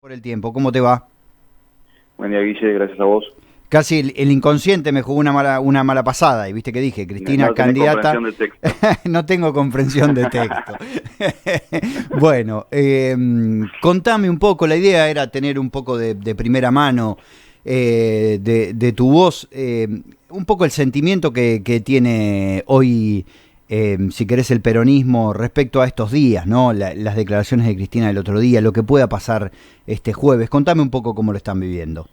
Por el tiempo, ¿cómo te va? Buen día, Guille, gracias a vos. Casi el inconsciente me jugó una mala pasada, y viste que dije, Cristina No tenés candidata, comprensión de texto. no tengo comprensión de texto. Bueno, contame un poco, la idea era tener un poco de primera mano de tu voz, un poco el sentimiento que tiene hoy, si querés, el peronismo respecto a estos días, ¿no? Las declaraciones de Cristina del otro día, lo que pueda pasar este jueves. Contame un poco cómo lo están viviendo.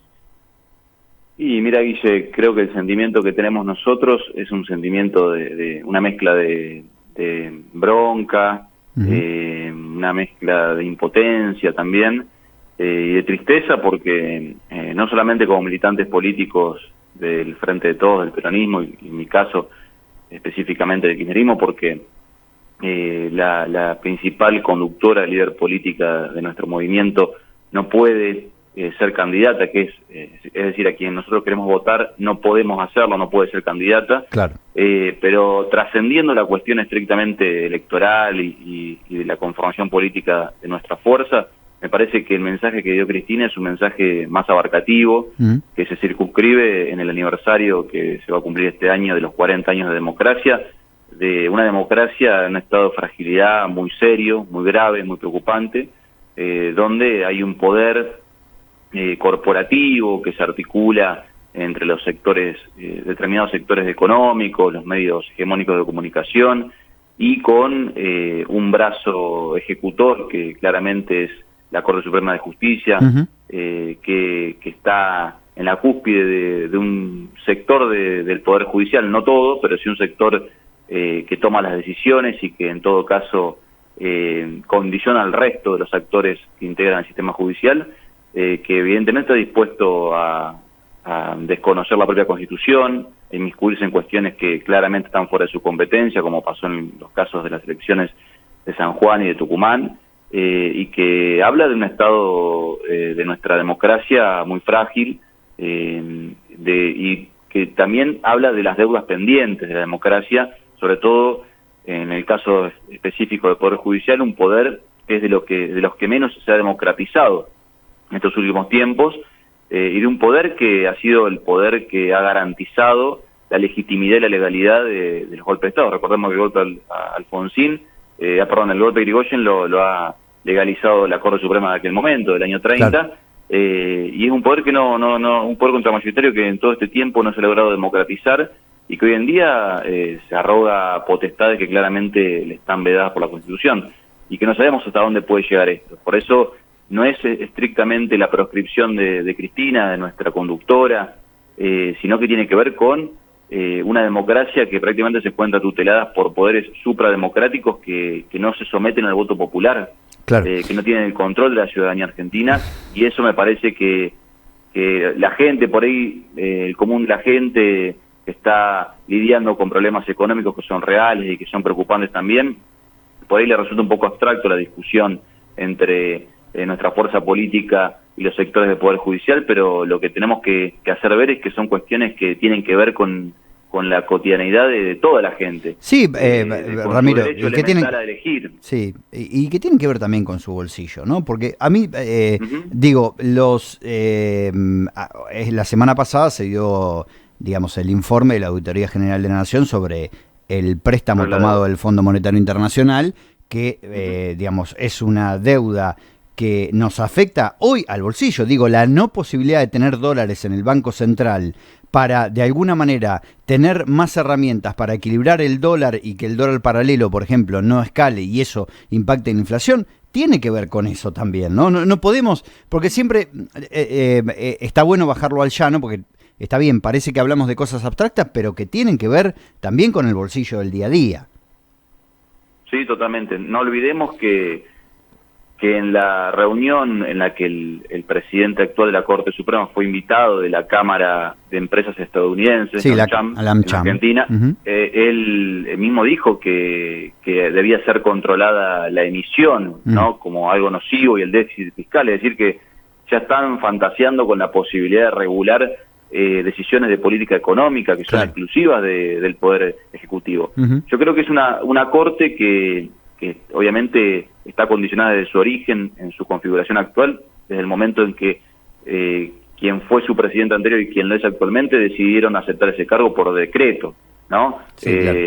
Y mira, Guille, creo que el sentimiento que tenemos nosotros es un sentimiento de una mezcla de bronca, una mezcla de impotencia también, y de tristeza porque no solamente como militantes políticos del Frente de Todos, del peronismo, y en mi caso específicamente del kirchnerismo, porque la principal conductora, líder política de nuestro movimiento no puede ser candidata, es decir, a quien nosotros queremos votar no podemos hacerlo, no puede ser candidata. Claro. Pero trascendiendo la cuestión estrictamente electoral y de la conformación política de nuestra fuerza, me parece que el mensaje que dio Cristina es un mensaje más abarcativo, que se circunscribe en el aniversario que se va a cumplir este año de los 40 años de una democracia en un estado de fragilidad muy serio, muy grave, muy preocupante, donde hay un poder corporativo que se articula entre los sectores, determinados sectores económicos, los medios hegemónicos de comunicación, y con un brazo ejecutor que claramente es la Corte Suprema de Justicia, que está en la cúspide de un sector del Poder Judicial, no todo, pero sí un sector que toma las decisiones y que en todo caso condiciona al resto de los actores que integran el sistema judicial, que evidentemente está dispuesto a desconocer la propia Constitución, a inmiscuirse en cuestiones que claramente están fuera de su competencia, como pasó en los casos de las elecciones de San Juan y de Tucumán, y que habla de un estado de nuestra democracia muy frágil, y que también habla de las deudas pendientes de la democracia, sobre todo en el caso específico del Poder Judicial, un poder que es de los que menos se ha democratizado en estos últimos tiempos, y de un poder que ha sido el poder que ha garantizado la legitimidad y la legalidad del golpe de Estado. Recordemos que el golpe a Alfonsín, el golpe de Irigoyen lo ha legalizado la Corte Suprema de aquel momento, del año 30, claro. Y es un poder que un poder contramayoritario que en todo este tiempo no se ha logrado democratizar y que hoy en día se arroga potestades que claramente le están vedadas por la Constitución y que no sabemos hasta dónde puede llegar esto. Por eso no es estrictamente la proscripción de Cristina, de nuestra conductora, sino que tiene que ver con una democracia que prácticamente se encuentra tutelada por poderes suprademocráticos que no se someten al voto popular, claro. Que no tienen el control de la ciudadanía argentina, y eso me parece que la gente, por ahí, el común de la gente que está lidiando con problemas económicos que son reales y que son preocupantes también, por ahí le resulta un poco abstracto la discusión entre nuestra fuerza política y los sectores del Poder Judicial, pero lo que tenemos que hacer ver es que son cuestiones que tienen que ver con la cotidianidad de toda la gente. Sí, Ramiro, y que tienen a elegir. Sí, y que tienen que ver también con su bolsillo, ¿no? Porque a mí, digo, la semana pasada se dio, digamos, el informe de la Auditoría General de la Nación sobre el préstamo tomado del Fondo Monetario Internacional, que, digamos, es una deuda que nos afecta hoy al bolsillo. Digo, la no posibilidad de tener dólares en el Banco Central para, de alguna manera, tener más herramientas para equilibrar el dólar y que el dólar paralelo, por ejemplo, no escale y eso impacte en la inflación, tiene que ver con eso también, ¿no? No podemos, porque siempre está bueno bajarlo al llano, porque está bien, parece que hablamos de cosas abstractas, pero que tienen que ver también con el bolsillo del día a día. Sí, totalmente. No olvidemos que en la reunión en la que el presidente actual de la Corte Suprema fue invitado de la Cámara de Empresas Estadounidenses, sí, en Argentina, él mismo dijo que debía ser controlada la emisión, ¿no? Como algo nocivo, y el déficit fiscal, es decir, que ya están fantaseando con la posibilidad de regular decisiones de política económica que son exclusivas del Poder Ejecutivo. Yo creo que es una Corte que obviamente está condicionada desde su origen, en su configuración actual, desde el momento en que quien fue su presidente anterior y quien lo es actualmente decidieron aceptar ese cargo por decreto, ¿no? Sí, claro.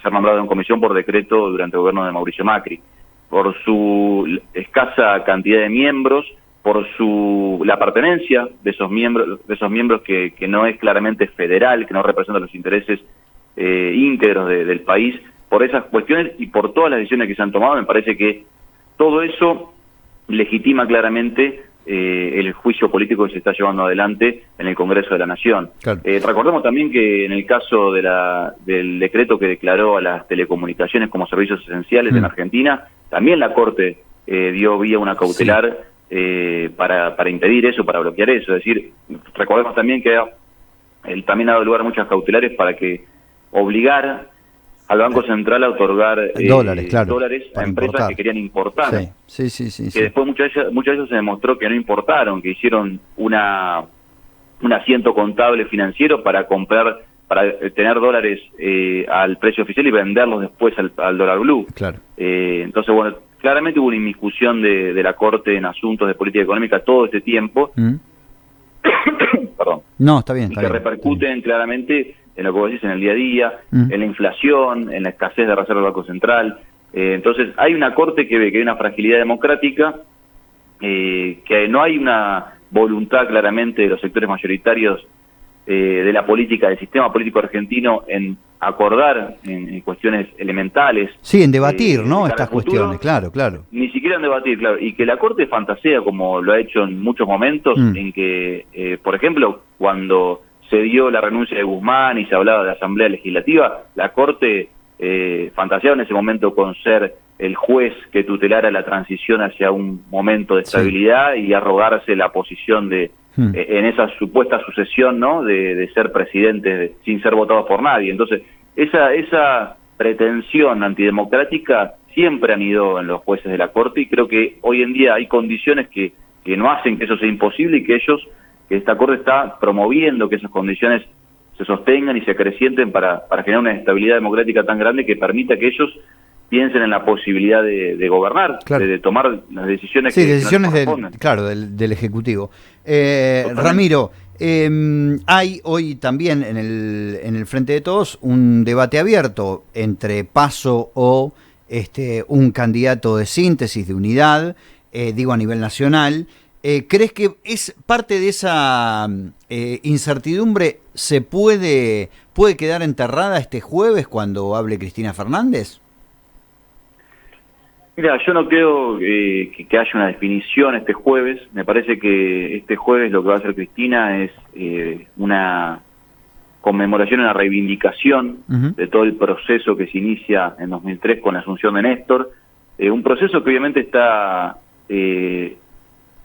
Ser nombrado en comisión por decreto durante el gobierno de Mauricio Macri, por su escasa cantidad de miembros, por la pertenencia de esos miembros que no es claramente federal, que no representa los intereses íntegros del país. Por esas cuestiones y por todas las decisiones que se han tomado, me parece que todo eso legitima claramente el juicio político que se está llevando adelante en el Congreso de la Nación. Claro. Recordemos también que en el caso del decreto que declaró a las telecomunicaciones como servicios esenciales en Argentina, también la Corte dio vía una cautelar para impedir eso, para bloquear eso. Es decir, recordemos también que él también ha dado lugar a muchas cautelares para que obligar al Banco Central a otorgar dólares a empresas importar, que querían importar. Sí. Que después muchas de ellas se demostró que no importaron, que hicieron un asiento contable financiero para tener dólares al precio oficial y venderlos después al dólar blue. Claro. Entonces, bueno, claramente hubo una inmiscusión de la Corte en asuntos de política económica todo este tiempo. Perdón. No, está bien. Que repercuten claramente en lo que vos decís, en el día a día, en la inflación, en la escasez de reserva del Banco Central. Entonces, hay una Corte que ve que hay una fragilidad democrática, que no hay una voluntad claramente de los sectores mayoritarios de la política, del sistema político argentino en acordar en cuestiones elementales. Sí, en debatir, ¿no? Estas cuestiones, claro. Ni siquiera en debatir, claro. Y que la Corte fantasea, como lo ha hecho en muchos momentos, en que, por ejemplo, cuando se dio la renuncia de Guzmán y se hablaba de Asamblea Legislativa, la Corte fantaseaba en ese momento con ser el juez que tutelara la transición hacia un momento de estabilidad y arrogarse la posición en esa supuesta sucesión, ¿no? de ser presidente sin ser votado por nadie. Entonces, esa pretensión antidemocrática siempre han ido en los jueces de la Corte, y creo que hoy en día hay condiciones que no hacen que eso sea imposible, y que esta Corte está promoviendo que esas condiciones se sostengan y se acrecienten para generar una estabilidad democrática tan grande que permita que ellos piensen en la posibilidad de gobernar, claro, de tomar las decisiones decisiones del Ejecutivo. Ramiro, hay hoy también en el Frente de Todos un debate abierto entre PASO o un candidato de síntesis, de unidad, digo a nivel nacional. ¿Crees que es parte de esa incertidumbre puede quedar enterrada este jueves cuando hable Cristina Fernández? Mira, yo no creo que haya una definición este jueves. Me parece que este jueves lo que va a hacer Cristina es una conmemoración, una reivindicación de todo el proceso que se inicia en 2003 con la asunción de Néstor. Un proceso que obviamente está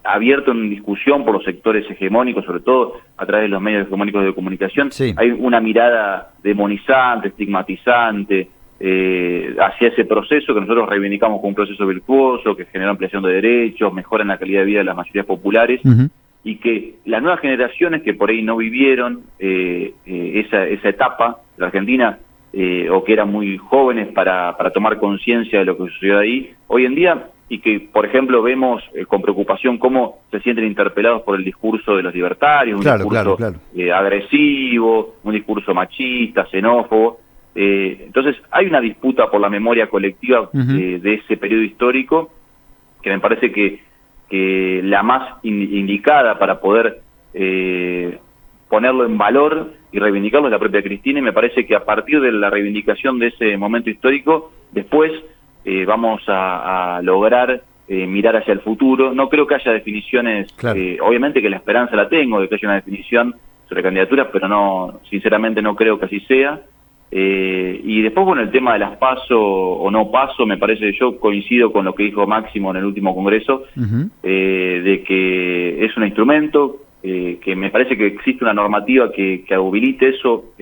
abierto en discusión por los sectores hegemónicos, sobre todo a través de los medios hegemónicos de comunicación. Sí. Hay una mirada demonizante, estigmatizante hacia ese proceso que nosotros reivindicamos como un proceso virtuoso, que genera ampliación de derechos, mejora en la calidad de vida de las mayorías populares, y que las nuevas generaciones que por ahí no vivieron esa etapa de la Argentina, o que eran muy jóvenes para tomar conciencia de lo que sucedió ahí, hoy en día, y que, por ejemplo, vemos con preocupación cómo se sienten interpelados por el discurso de los libertarios, un discurso agresivo, un discurso machista, xenófobo. Entonces, hay una disputa por la memoria colectiva de ese periodo histórico, que me parece que la más indicada para poder ponerlo en valor y reivindicarlo es la propia Cristina, y me parece que a partir de la reivindicación de ese momento histórico, después vamos a lograr mirar hacia el futuro. No creo que haya definiciones, obviamente que la esperanza la tengo de que haya una definición sobre candidaturas, pero sinceramente no creo que así sea. Y después, bueno, el tema de las PASO o no PASO, me parece, yo coincido con lo que dijo Máximo en el último congreso, de que es un instrumento, que me parece que existe una normativa que habilite eso,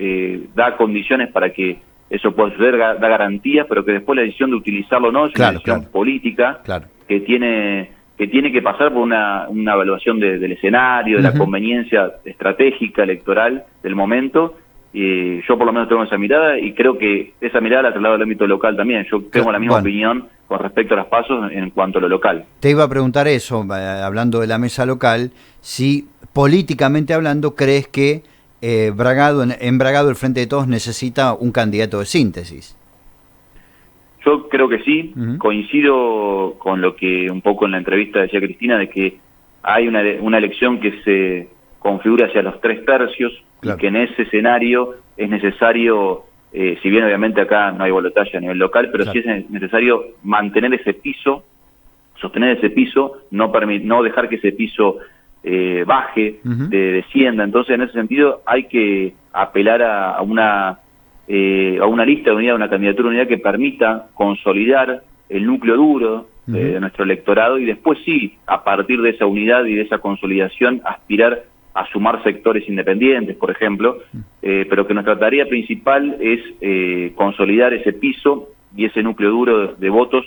da condiciones para que eso pueda suceder, da garantías, pero que después la decisión de utilizarlo o no es una decisión política que tiene que pasar por una evaluación del escenario, de la conveniencia estratégica, electoral del momento, yo por lo menos tengo esa mirada y creo que esa mirada la traslado al ámbito local también. Yo tengo la misma opinión con respecto a las pasos en cuanto a lo local. Te iba a preguntar eso, hablando de la mesa local, si políticamente hablando crees que en Bragado el Frente de Todos necesita un candidato de síntesis. Yo creo que sí, coincido con lo que un poco en la entrevista decía Cristina, de que hay una elección que se configura hacia los 3/3, claro, y que en ese escenario es necesario, si bien obviamente acá no hay balotaje a nivel local, pero claro, sí es necesario mantener ese piso, sostener ese piso, no dejar que ese piso baje, descienda. Entonces, en ese sentido, hay que apelar a una lista de unidad, una candidatura de unidad que permita consolidar el núcleo duro de nuestro electorado y después sí, a partir de esa unidad y de esa consolidación, aspirar a sumar sectores independientes, por ejemplo, pero que nuestra tarea principal es consolidar ese piso y ese núcleo duro de votos,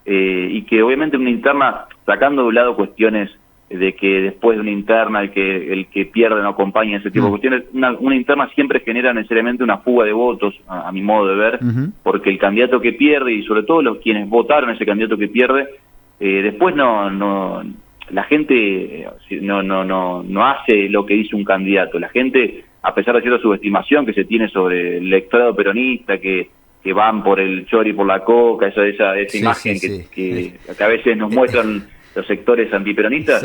y que obviamente una interna, sacando de un lado cuestiones de que después de una interna el que pierde no acompaña, ese tipo de cuestiones, una interna siempre genera necesariamente una fuga de votos, a mi modo de ver, porque el candidato que pierde, y sobre todo quienes votaron a ese candidato que pierde, después la gente no hace lo que dice un candidato. La gente, a pesar de cierta subestimación que se tiene sobre el electorado peronista, que van por el chori y por la coca, esa imagen que a veces nos muestran los sectores antiperonistas,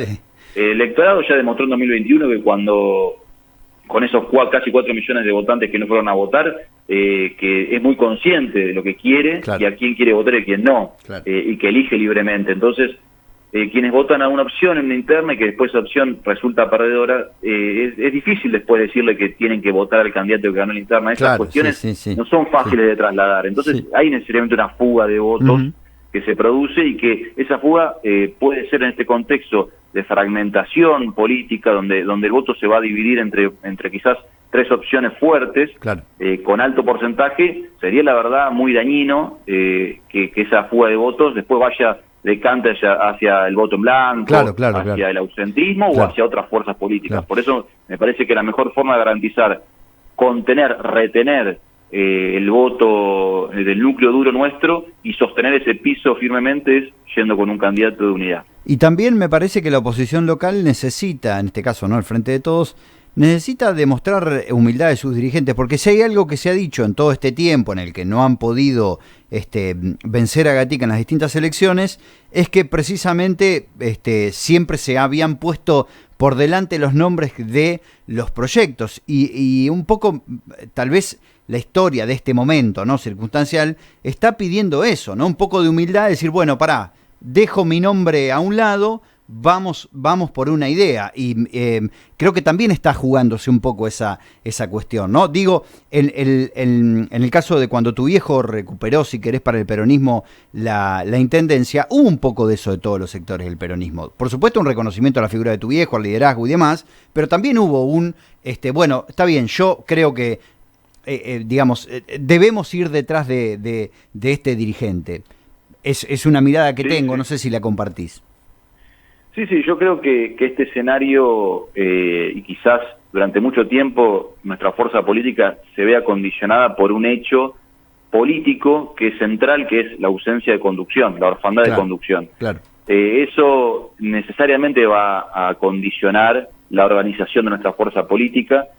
el electorado ya demostró en 2021 que con esos casi 4 millones de votantes que no fueron a votar, que es muy consciente de lo que quiere, claro, y a quién quiere votar y a quién no, claro, y que elige libremente. Entonces, quienes votan a una opción en una interna y que después esa opción resulta perdedora, es difícil después decirle que tienen que votar al candidato que ganó la interna. Esas claro, cuestiones no son fáciles de trasladar. Entonces hay necesariamente una fuga de votos que se produce y que esa fuga puede ser en este contexto de fragmentación política, donde el voto se va a dividir entre quizás 3 opciones fuertes, claro, con alto porcentaje. Sería la verdad muy dañino que esa fuga de votos después decante hacia el voto en blanco, hacia el ausentismo, claro, o hacia otras fuerzas políticas. Claro. Por eso me parece que la mejor forma de garantizar, retener el voto del núcleo duro nuestro y sostener ese piso firmemente es yendo con un candidato de unidad. Y también me parece que la oposición local necesita, en este caso no el Frente de Todos, necesita demostrar humildad de sus dirigentes, porque si hay algo que se ha dicho en todo este tiempo en el que no han podido vencer a Gatica en las distintas elecciones, es que precisamente siempre se habían puesto por delante los nombres de los proyectos y un poco tal vez la historia de este momento, ¿no?, circunstancial, está pidiendo eso, ¿no? Un poco de humildad, decir, bueno, dejo mi nombre a un lado, vamos por una idea, y creo que también está jugándose un poco esa cuestión, ¿no? Digo, en el caso de cuando tu viejo recuperó, si querés, para el peronismo la intendencia, hubo un poco de eso de todos los sectores del peronismo. Por supuesto, un reconocimiento a la figura de tu viejo, al liderazgo y demás, pero también hubo bueno, está bien, yo creo que debemos ir detrás de este dirigente. Es una mirada que tengo, no sé si la compartís. Sí, yo creo que este escenario, y quizás durante mucho tiempo nuestra fuerza política se vea condicionada por un hecho político que es central, que es la ausencia de conducción, la orfandad de conducción. Claro. Eso necesariamente va a condicionar la organización de nuestra fuerza política,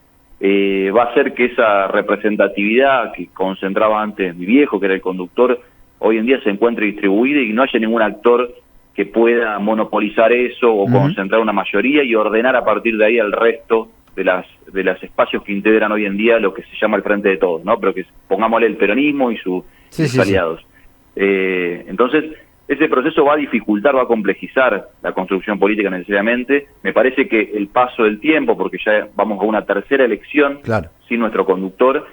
va a hacer que esa representatividad que concentraba antes mi viejo, que era el conductor, hoy en día se encuentre distribuida y no haya ningún actor que pueda monopolizar eso o concentrar una mayoría y ordenar a partir de ahí al resto de las espacios que integran hoy en día lo que se llama el Frente de Todos, ¿no? Pero que pongámosle el peronismo y sus aliados. Entonces, ese proceso va a dificultar, va a complejizar la construcción política necesariamente. Me parece que el paso del tiempo, porque ya vamos a una tercera elección sin nuestro conductor,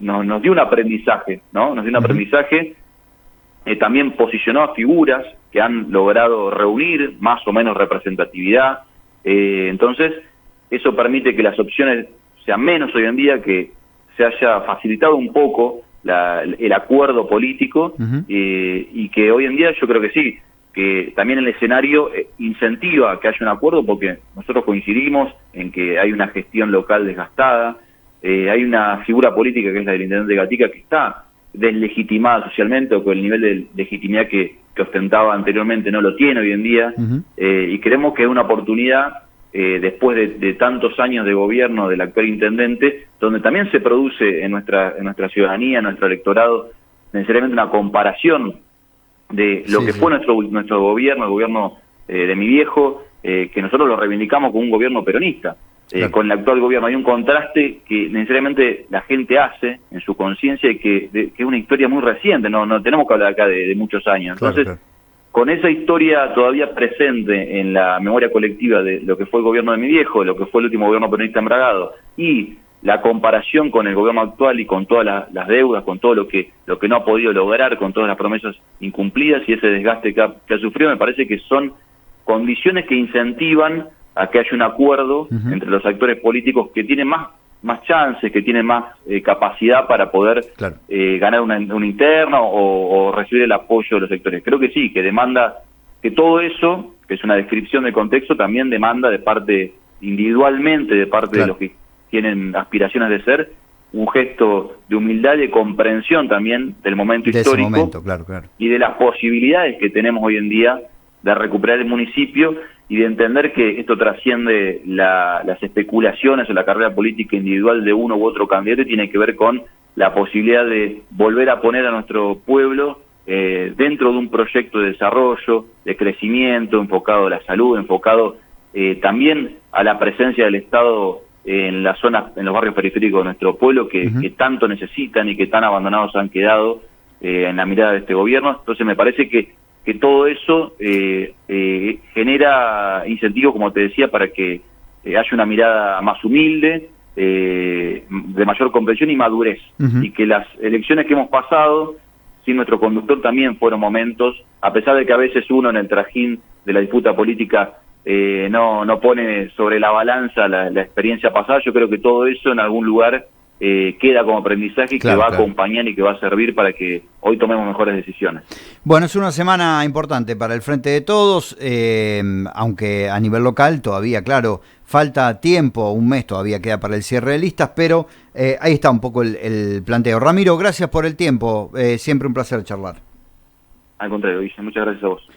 nos dio un aprendizaje, ¿no? Nos dio un aprendizaje. También posicionó a figuras que han logrado reunir más o menos representatividad. Entonces, eso permite que las opciones sean menos hoy en día, que se haya facilitado un poco el acuerdo político, y que hoy en día yo creo que sí, que también el escenario incentiva que haya un acuerdo, porque nosotros coincidimos en que hay una gestión local desgastada, hay una figura política que es la del intendente Gatica que está deslegitimada socialmente, o con el nivel de legitimidad que ostentaba anteriormente no lo tiene hoy en día. Y creemos que es una oportunidad, después de tantos años de gobierno del actual intendente, donde también se produce en nuestra ciudadanía, en nuestro electorado, necesariamente una comparación de lo que fue nuestro gobierno, el gobierno de mi viejo, que nosotros lo reivindicamos como un gobierno peronista. Con el actual gobierno hay un contraste que necesariamente la gente hace en su conciencia, y que es una historia muy reciente, no tenemos que hablar acá de muchos años. Entonces, con esa historia todavía presente en la memoria colectiva de lo que fue el gobierno de mi viejo, lo que fue el último gobierno peronista en Bragado, y la comparación con el gobierno actual y con todas las deudas, con todo lo que no ha podido lograr, con todas las promesas incumplidas y ese desgaste que ha sufrido, me parece que son condiciones que incentivan a que haya un acuerdo entre los actores políticos que tienen más chances, que tienen más capacidad para poder ganar una interna o recibir el apoyo de los sectores. Creo que sí, que demanda que todo eso, que es una descripción del contexto, también demanda de parte, individualmente, de parte de los que tienen aspiraciones de ser, un gesto de humildad y de comprensión también del momento histórico, y de las posibilidades que tenemos hoy en día de recuperar el municipio, y de entender que esto trasciende las especulaciones o la carrera política individual de uno u otro candidato, y tiene que ver con la posibilidad de volver a poner a nuestro pueblo dentro de un proyecto de desarrollo, de crecimiento, enfocado a la salud, enfocado también a la presencia del Estado en las zonas, en los barrios periféricos de nuestro pueblo, que tanto necesitan y que tan abandonados han quedado en la mirada de este gobierno. Entonces me parece que todo eso genera incentivos, como te decía, para que haya una mirada más humilde, de mayor comprensión y madurez, y que las elecciones que hemos pasado sin nuestro conductor también fueron momentos, a pesar de que a veces uno en el trajín de la disputa política no pone sobre la balanza la experiencia pasada. Yo creo que todo eso en algún lugar queda como aprendizaje, que va a acompañar y que va a servir para que hoy tomemos mejores decisiones. Bueno, es una semana importante para el Frente de Todos, aunque a nivel local todavía, claro, falta tiempo, un mes todavía queda para el cierre de listas, pero ahí está un poco el planteo. Ramiro, gracias por el tiempo, siempre un placer charlar. Al contrario, Guille, muchas gracias a vos.